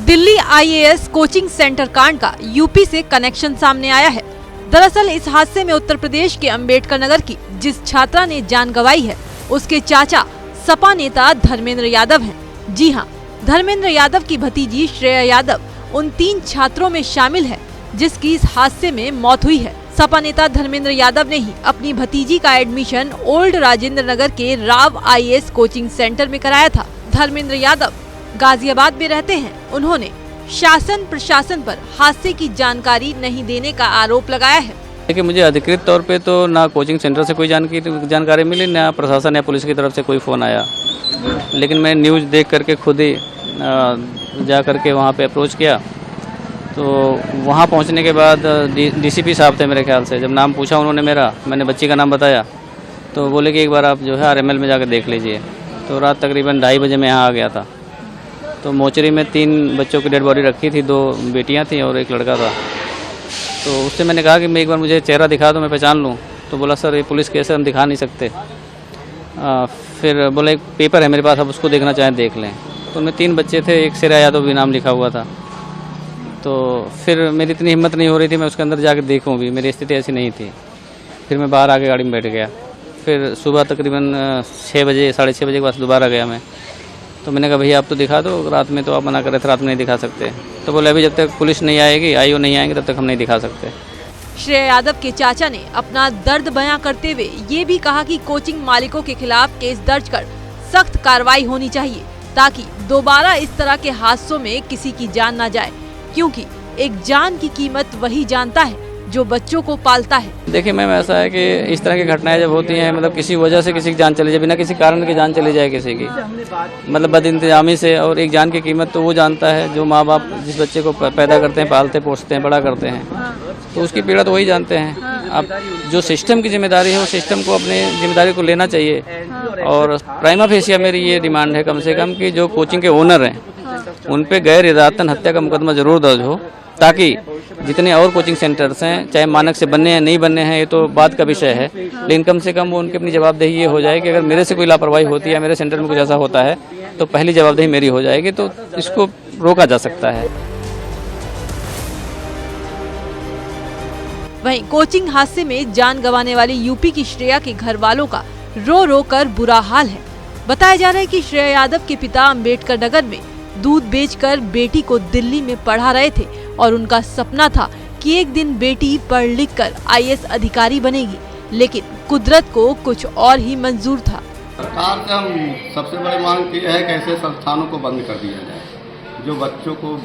Delhi IAS coaching centre कांड का UP से कनेक्शन सामने आया है। दरअसल इस हादसे में उत्तर प्रदेश के अंबेडकर नगर की जिस छात्रा ने जान गंवाई है, उसके चाचा सपा नेता धर्मेंद्र यादव हैं। जी हां, धर्मेंद्र यादव की भतीजी श्रेया यादव उन 3 छात्रों में शामिल है जिसकी इस हादसे में मौत हुई है। सपा नेता धर्मेंद्र यादव ने ही अपनी भतीजी का एडमिशन ओल्ड राजेंद्र नगर के राव आईएएस कोचिंग सेंटर में कराया था। धर्मेंद्र यादव गाजियाबाद में रहते हैं। उन्होंने शासन प्रशासन पर हादसे की जानकारी नहीं देने का आरोप लगाया है। देखिए, मुझे अधिकृत तौर पे तो ना कोचिंग सेंटर से कोई जानकारी मिली, ना प्रशासन या पुलिस की तरफ से कोई फ़ोन आया। लेकिन मैं न्यूज़ देख करके खुद ही जा करके वहाँ पे अप्रोच किया। तो वहाँ पहुँचने के बाद डीसीपी साहब थे मेरे ख्याल से। जब नाम पूछा उन्होंने मेरा, मैंने बच्ची का नाम बताया, तो बोले कि एक बार आप जो है आरएमएल में जाकर देख लीजिए। तो रात तकरीबन 2:30 बजे मैं यहाँ आ गया था। तो मोचरी में 3 बच्चों की डेड बॉडी रखी थी, 2 बेटियाँ थीं और एक लड़का था। तो उससे मैंने कहा कि मैं एक बार मुझे चेहरा दिखा दो, मैं पहचान लूँ। तो बोला सर ये पुलिस केस है, हम दिखा नहीं सकते। फिर बोला एक पेपर है मेरे पास, आप उसको देखना चाहें देख लें। तो उनमें 3 बच्चे थे, एक श्रेया यादव भी नाम लिखा हुआ था। तो फिर मेरी इतनी हिम्मत नहीं हो रही थी मैं उसके अंदर जाकर देखूँ भी, मेरी स्थिति ऐसी नहीं थी। फिर मैं बाहर आके गाड़ी में बैठ गया। फिर सुबह तकरीबन 6 बजे 6:30 बजे के बाद दोबारा गया मैं। तो मैंने कहा भैया आप तो दिखा दो, रात में तो आप मना कर रहे थे, रात में नहीं दिखा सकते। तो बोले अभी जब तक पुलिस नहीं आएगी, आईओ नहीं आएंगे, तब तक हम नहीं दिखा सकते। श्रेया यादव के चाचा ने अपना दर्द बयां करते हुए ये भी कहा कि कोचिंग मालिकों के खिलाफ केस दर्ज कर सख्त कार्रवाई होनी चाहिए ताकि दोबारा इस तरह के हादसों में किसी की जान न जाए, क्योंकि एक जान की कीमत वही जानता है जो बच्चों को पालता है। देखिए मैम, ऐसा है कि इस तरह की घटनाएं जब होती हैं, मतलब किसी वजह से किसी की जान चली जाए, बिना किसी कारण की जान चली जाए किसी की, मतलब बदइंतजामी से, और एक जान की कीमत तो वो जानता है जो माँ बाप जिस बच्चे को पैदा करते हैं, पालते पोसते हैं, बड़ा करते हैं, तो उसकी पीड़ा तो वही जानते हैं। अब जो सिस्टम की जिम्मेदारी है, वो सिस्टम को अपने जिम्मेदारी को लेना चाहिए। और प्राइमा फेसिया मेरी ये डिमांड है कम से कम कि जो कोचिंग के ओनर हैं उन पे गैर इरादतन हत्या का मुकदमा जरूर दर्ज हो, ताकि जितने और कोचिंग सेंटर्स हैं, चाहे मानक से बनने हैं नहीं बनने हैं, ये तो बात का विषय है, लेकिन कम से कम वो उनकी अपनी जवाबदेही ये हो जाए कि अगर मेरे से कोई लापरवाही होती है, मेरे सेंटर में कुछ ऐसा होता है, तो पहली जवाबदेही मेरी हो जाएगी, तो इसको रोका जा सकता है। वहीं कोचिंग हादसे में जान गंवाने वाली यूपी की श्रेया के घर वालों का रो रो कर बुरा हाल है। बताया जा रहा है कि श्रेया यादव के पिता अंबेडकर नगर में दूध बेचकर बेटी को दिल्ली में पढ़ा रहे थे और उनका सपना था कि एक दिन बेटी पढ़ लिख कर आईएएस अधिकारी बनेगी, लेकिन कुदरत को कुछ और ही मंजूर था। सरकार से हम सबसे बड़ी मांग की है कि ऐसे संस्थानों को बंद कर दिया जाए जो बच्चों को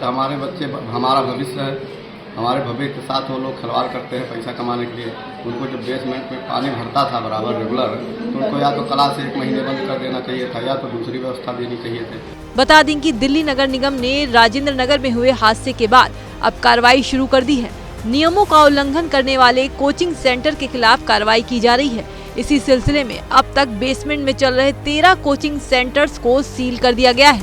हमारे बच्चे हमारा भविष्य है, हमारे भविष्य के साथ वो लोग खिलवाड़ करते हैं पैसा कमाने के लिए। उनको जब बेसमेंट में पानी भरता था बराबर रेगुलर, तो उनको या तो क्लास 1 महीने बंद कर देना चाहिए था, या तो दूसरी व्यवस्था देनी चाहिए थी। बता दें कि दिल्ली नगर निगम ने राजेंद्र नगर में हुए हादसे के बाद अब कार्रवाई शुरू कर दी है। नियमों का उल्लंघन करने वाले कोचिंग सेंटर के खिलाफ कार्रवाई की जा रही है। इसी सिलसिले में अब तक बेसमेंट में चल रहे 13 कोचिंग सेंटर्स को सील कर दिया गया है।